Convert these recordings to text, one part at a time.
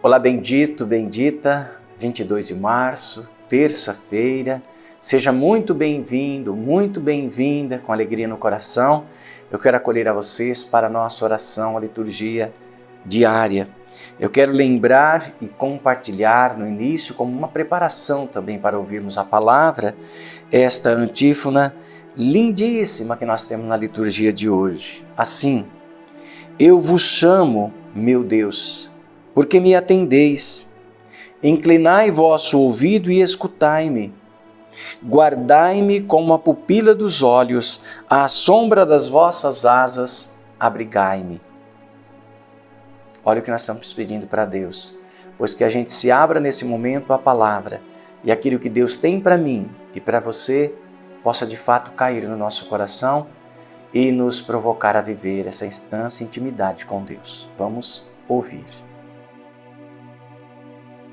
Olá, bendito, bendita, 22 de março, terça-feira. Seja muito bem-vindo, muito bem-vinda, com alegria no coração. Eu quero acolher a vocês para a nossa oração, a liturgia diária. Eu quero lembrar e compartilhar no início, como uma preparação também para ouvirmos a palavra, esta antífona lindíssima que nós temos na liturgia de hoje. Assim: eu vos chamo, meu Deus, porque me atendeis. Inclinai vosso ouvido e escutai-me. Guardai-me como a pupila dos olhos, à sombra das vossas asas, abrigai-me. Olha o que nós estamos pedindo para Deus, pois que a gente se abra nesse momento à palavra e aquilo que Deus tem para mim e para você possa de fato cair no nosso coração e nos provocar a viver essa instância e intimidade com Deus. Vamos ouvir.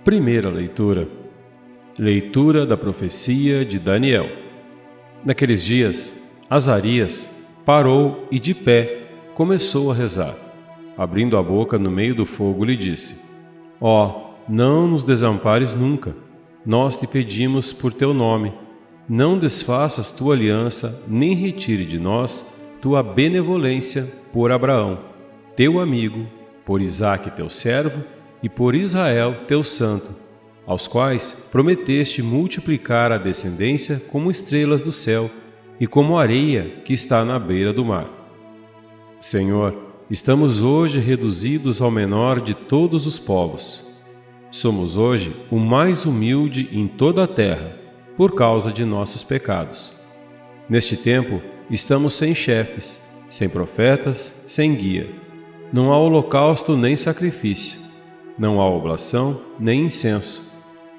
Primeira leitura. Leitura da profecia de Daniel. Naqueles dias, Azarias parou e de pé começou a rezar. Abrindo a boca no meio do fogo, lhe disse: Ó, não nos desampares nunca. Nós te pedimos por teu nome. Não desfaças tua aliança, nem retire de nós tua benevolência por Abraão, teu amigo, por Isaque teu servo, e por Israel teu santo, aos quais prometeste multiplicar a descendência como estrelas do céu e como areia que está na beira do mar. Senhor, estamos hoje reduzidos ao menor de todos os povos. Somos hoje o mais humilde em toda a terra, por causa de nossos pecados. Neste tempo, estamos sem chefes, sem profetas, sem guia. Não há holocausto nem sacrifício. Não há oblação nem incenso.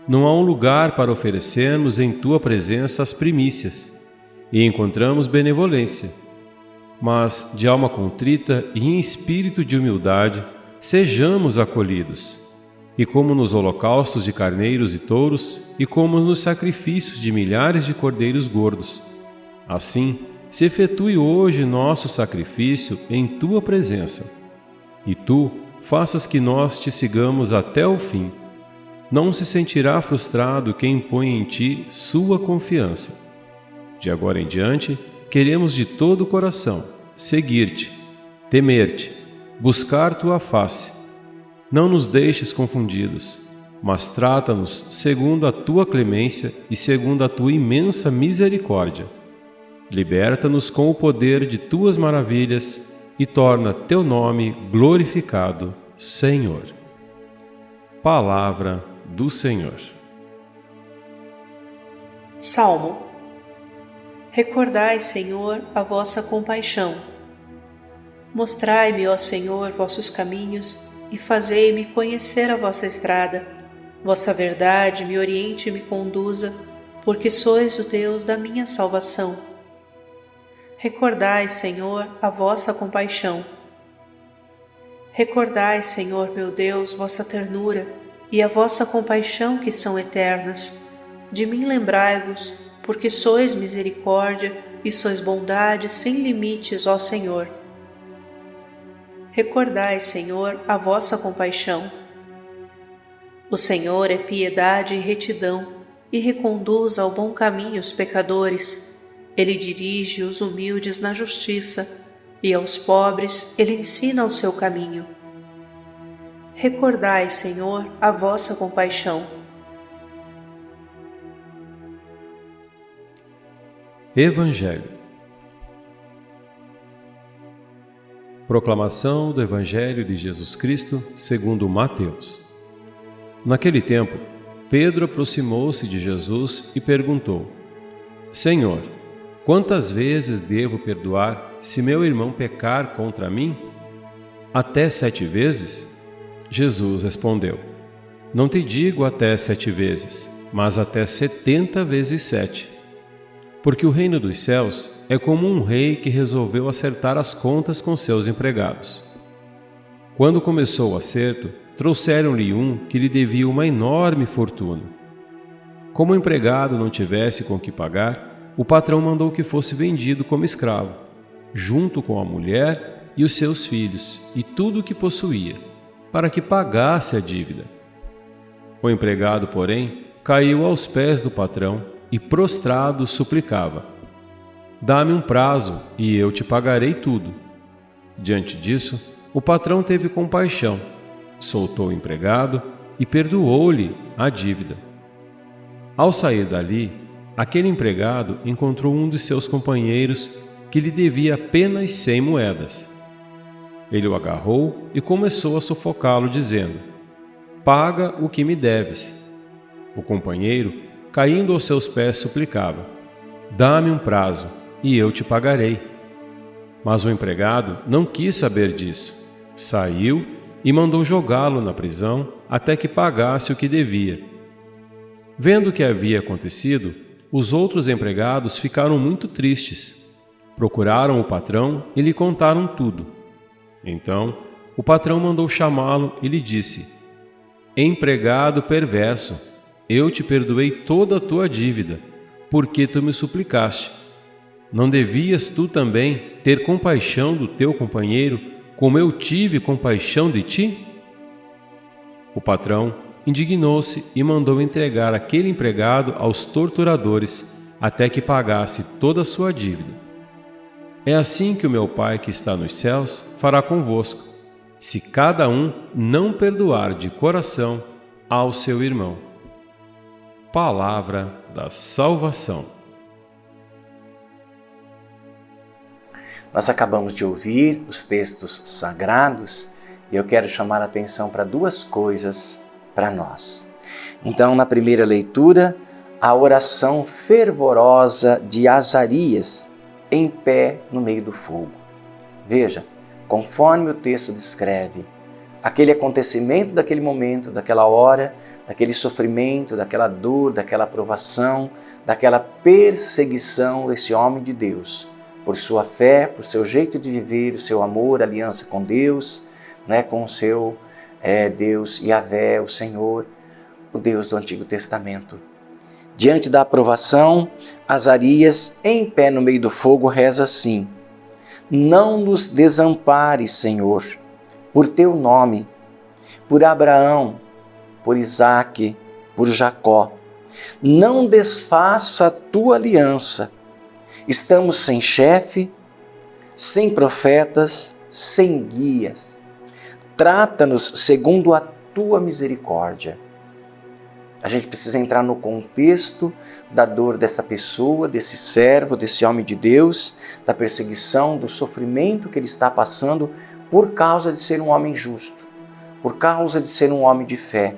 Não há um lugar para oferecermos em tua presença as primícias, e encontramos benevolência. Mas, de alma contrita e em espírito de humildade, sejamos acolhidos. E como nos holocaustos de carneiros e touros, e como nos sacrifícios de milhares de cordeiros gordos. Assim, se efetue hoje nosso sacrifício em tua presença. E tu faças que nós te sigamos até o fim. Não se sentirá frustrado quem põe em ti sua confiança. De agora em diante, queremos de todo o coração seguir-te, temer-te, buscar tua face. Não nos deixes confundidos, mas trata-nos segundo a tua clemência e segundo a tua imensa misericórdia. Liberta-nos com o poder de tuas maravilhas e torna teu nome glorificado, Senhor. Palavra do Senhor. Salmo. Recordai, Senhor, a vossa compaixão. Mostrai-me, ó Senhor, vossos caminhos e fazei-me conhecer a vossa estrada. Vossa verdade me oriente e me conduza, porque sois o Deus da minha salvação. Recordai, Senhor, a vossa compaixão. Recordai, Senhor meu Deus, vossa ternura e a vossa compaixão que são eternas. De mim lembrai-vos, porque sois misericórdia e sois bondade sem limites, ó Senhor. Recordai, Senhor, a vossa compaixão. O Senhor é piedade e retidão, e reconduz ao bom caminho os pecadores. Ele dirige os humildes na justiça, e aos pobres ele ensina o seu caminho. Recordai, Senhor, a vossa compaixão. Evangelho. Proclamação do Evangelho de Jesus Cristo segundo Mateus. Naquele tempo, Pedro aproximou-se de Jesus e perguntou: Senhor, quantas vezes devo perdoar se meu irmão pecar contra mim? Até 7 vezes? Jesus respondeu: Não te digo até 7 vezes, mas até 70 vezes 7. Porque o reino dos céus é como um rei que resolveu acertar as contas com seus empregados. Quando começou o acerto, trouxeram-lhe um que lhe devia uma enorme fortuna. Como o empregado não tivesse com que pagar, o patrão mandou que fosse vendido como escravo, junto com a mulher e os seus filhos e tudo o que possuía, para que pagasse a dívida O empregado, porém, caiu aos pés do patrão e, prostrado, suplicava: dá-me um prazo e eu te pagarei tudo. Diante disso, o patrão teve compaixão, soltou o empregado e perdoou-lhe a dívida. Ao sair dali, aquele empregado encontrou um de seus companheiros que lhe devia apenas 100 moedas. Ele o agarrou e começou a sufocá-lo, dizendo: paga o que me deves. O companheiro, caindo aos seus pés, suplicava: dá-me um prazo e eu te pagarei. Mas o empregado não quis saber disso. Saiu e mandou jogá-lo na prisão até que pagasse o que devia. Vendo o que havia acontecido, os outros empregados ficaram muito tristes. Procuraram o patrão e lhe contaram tudo. Então, o patrão mandou chamá-lo e lhe disse: empregado perverso, eu te perdoei toda a tua dívida, porque tu me suplicaste. Não devias tu também ter compaixão do teu companheiro, como eu tive compaixão de ti? O patrão indignou-se e mandou entregar aquele empregado aos torturadores, até que pagasse toda a sua dívida. É assim que o meu Pai que está nos céus fará convosco, se cada um não perdoar de coração ao seu irmão. Palavra da salvação. Nós acabamos de ouvir os textos sagrados e eu quero chamar a atenção para duas coisas para nós. Então, na primeira leitura, a oração fervorosa de Azarias, em pé no meio do fogo. Veja, conforme o texto descreve, aquele acontecimento daquele momento, daquela hora, daquele sofrimento, daquela dor, daquela provação, daquela perseguição desse homem de Deus, por sua fé, por seu jeito de viver, o seu amor, a aliança com Deus, com o seu Deus Yahvé, o Senhor, o Deus do Antigo Testamento. Diante da aprovação, Azarias, em pé no meio do fogo, reza assim: não nos desampares, Senhor, por teu nome, por Abraão, por Isaque, por Jacó. Não desfaça a tua aliança. Estamos sem chefe, sem profetas, sem guias. Trata-nos segundo a tua misericórdia. A gente precisa entrar no contexto da dor dessa pessoa, desse servo, desse homem de Deus, da perseguição, do sofrimento que ele está passando por causa de ser um homem justo, por causa de ser um homem de fé,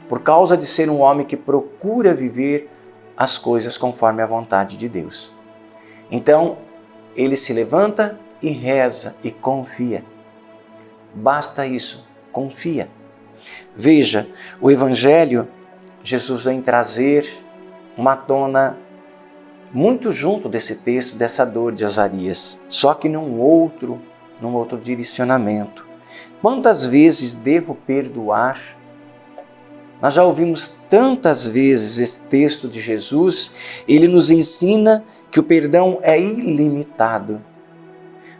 por causa de ser um homem que procura viver as coisas conforme a vontade de Deus. Então, ele se levanta e reza e confia. Basta isso, confia. Veja, o Evangelho, Jesus vem trazer uma tona muito junto desse texto, dessa dor de Azarias, só que num outro direcionamento. Quantas vezes devo perdoar? Nós já ouvimos tantas vezes esse texto de Jesus, ele nos ensina que o perdão é ilimitado.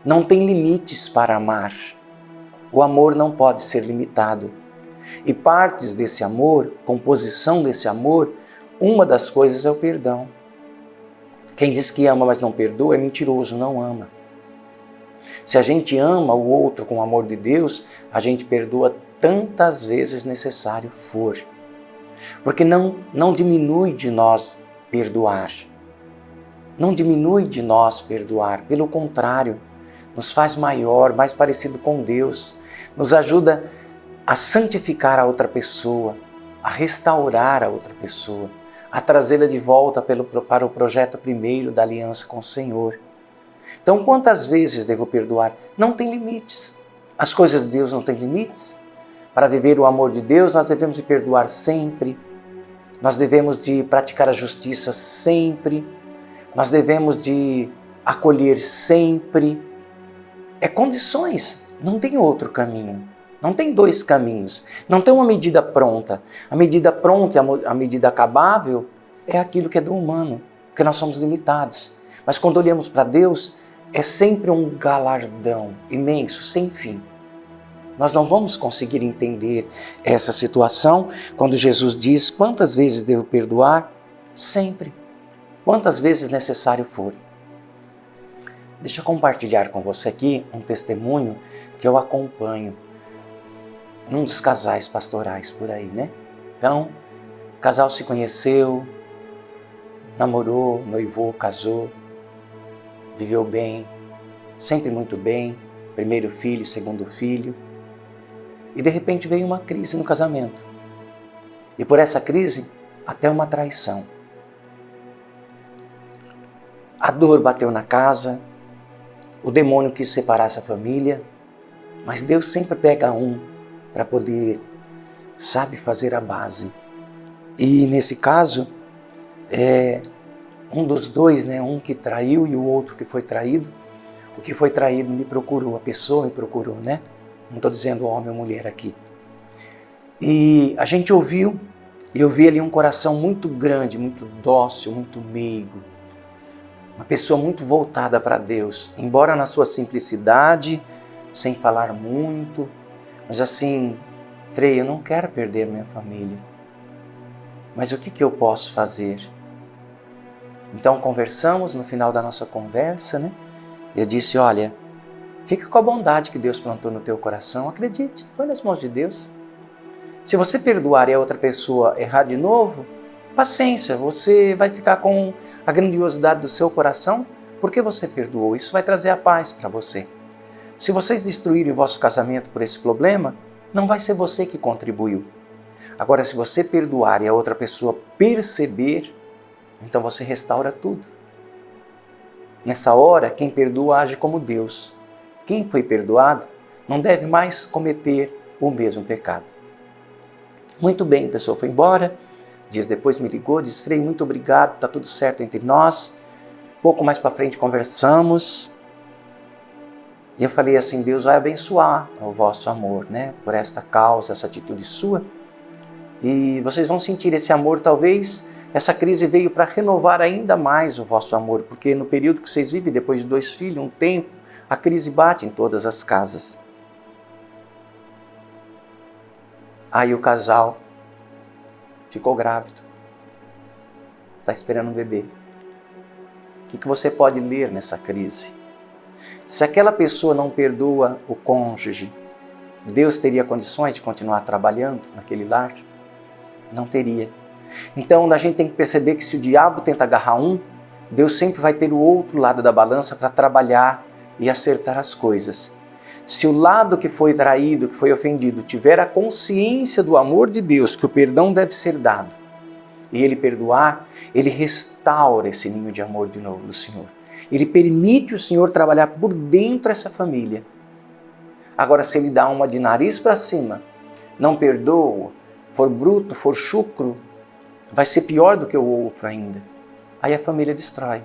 Não tem limites para amar. O amor não pode ser limitado. E partes desse amor, composição desse amor, uma das coisas é o perdão. Quem diz que ama, mas não perdoa, é mentiroso, não ama. Se a gente ama o outro com o amor de Deus, a gente perdoa tantas vezes necessário for. Porque não diminui de nós perdoar. Não diminui de nós perdoar. Pelo contrário, nos faz maior, mais parecido com Deus. Nos ajuda a santificar a outra pessoa, a restaurar a outra pessoa, a trazê-la de volta para o projeto primeiro da aliança com o Senhor. Então, quantas vezes devo perdoar? Não tem limites. As coisas de Deus não têm limites. Para viver o amor de Deus, nós devemos de perdoar sempre. Nós devemos de praticar a justiça sempre. Nós devemos de acolher sempre. É condições, não tem outro caminho. Não tem dois caminhos, não tem uma medida pronta. A medida pronta e a medida acabável é aquilo que é do humano, porque nós somos limitados. Mas quando olhamos para Deus, é sempre um galardão imenso, sem fim. Nós não vamos conseguir entender essa situação quando Jesus diz: quantas vezes devo perdoar? Sempre. Quantas vezes necessário for. Deixa eu compartilhar com você aqui um testemunho que eu acompanho num dos casais pastorais por aí, né? Então, o casal se conheceu, namorou, noivou, casou, viveu bem, sempre muito bem, primeiro filho, segundo filho. E de repente veio uma crise no casamento. E por essa crise, até uma traição. A dor bateu na casa, o demônio quis separar essa família, mas Deus sempre pega um para poder, fazer a base. E nesse caso, um dos dois, um que traiu e o outro que foi traído. O que foi traído me procurou, a pessoa me procurou, né? Não estou dizendo homem ou mulher aqui. E a gente ouviu, e eu vi ali um coração muito grande, muito dócil, muito meigo. Uma pessoa muito voltada para Deus, embora na sua simplicidade, sem falar muito, mas assim, Frei, eu não quero perder minha família. Mas o que eu posso fazer? Então conversamos, no final da nossa conversa, né? Eu disse: olha, fica com a bondade que Deus plantou no teu coração, acredite, põe nas mãos de Deus. Se você perdoar e a outra pessoa errar de novo, paciência, você vai ficar com a grandiosidade do seu coração, porque você perdoou, isso vai trazer a paz para você. Se vocês destruírem o vosso casamento por esse problema, não vai ser você que contribuiu. Agora, se você perdoar e a outra pessoa perceber, então você restaura tudo. Nessa hora, quem perdoa age como Deus. Quem foi perdoado não deve mais cometer o mesmo pecado. Muito bem, a pessoa foi embora. Dias depois me ligou, disse: Frei, muito obrigado, está tudo certo entre nós. Pouco mais para frente conversamos. E eu falei assim: Deus vai abençoar o vosso amor, por esta causa, essa atitude sua. E vocês vão sentir esse amor, talvez essa crise veio para renovar ainda mais o vosso amor, porque no período que vocês vivem, depois de 2 filhos, um tempo, a crise bate em todas as casas. Aí o casal ficou grávido, está esperando um bebê. O que você pode ler nessa crise? Se aquela pessoa não perdoa o cônjuge, Deus teria condições de continuar trabalhando naquele lar? Não teria. Então a gente tem que perceber que se o diabo tenta agarrar um, Deus sempre vai ter o outro lado da balança para trabalhar e acertar as coisas. Se o lado que foi traído, que foi ofendido, tiver a consciência do amor de Deus, que o perdão deve ser dado, e ele perdoar, ele restaura esse ninho de amor de novo do Senhor. Ele permite o Senhor trabalhar por dentro dessa família. Agora, se ele dá uma de nariz para cima, não perdoa, for bruto, for chucro, vai ser pior do que o outro ainda. Aí a família destrói.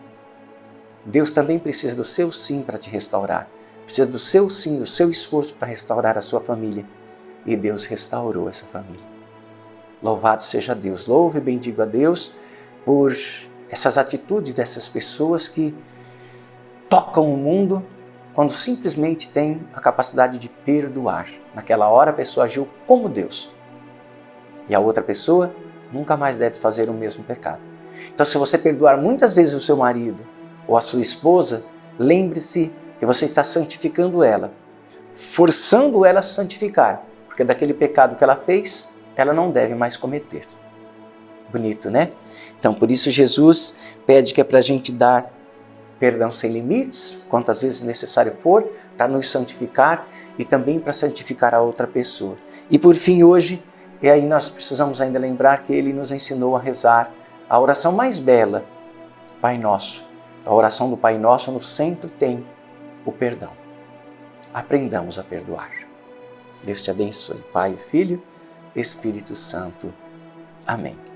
Deus também precisa do seu sim para te restaurar. Precisa do seu sim, do seu esforço para restaurar a sua família. E Deus restaurou essa família. Louvado seja Deus. Louve e bendigo a Deus por essas atitudes dessas pessoas que tocam o mundo quando simplesmente têm a capacidade de perdoar. Naquela hora a pessoa agiu como Deus. E a outra pessoa nunca mais deve fazer o mesmo pecado. Então, se você perdoar muitas vezes o seu marido ou a sua esposa, lembre-se que você está santificando ela, forçando ela a se santificar, porque daquele pecado que ela fez, ela não deve mais cometer. Bonito, né? Então, por isso Jesus pede que é para a gente dar perdão sem limites, quantas vezes necessário for, para nos santificar e também para santificar a outra pessoa. E por fim, hoje, e aí nós precisamos ainda lembrar que Ele nos ensinou a rezar a oração mais bela, Pai Nosso. A oração do Pai Nosso no centro tem o perdão. Aprendamos a perdoar. Deus te abençoe, Pai, Filho, Espírito Santo. Amém.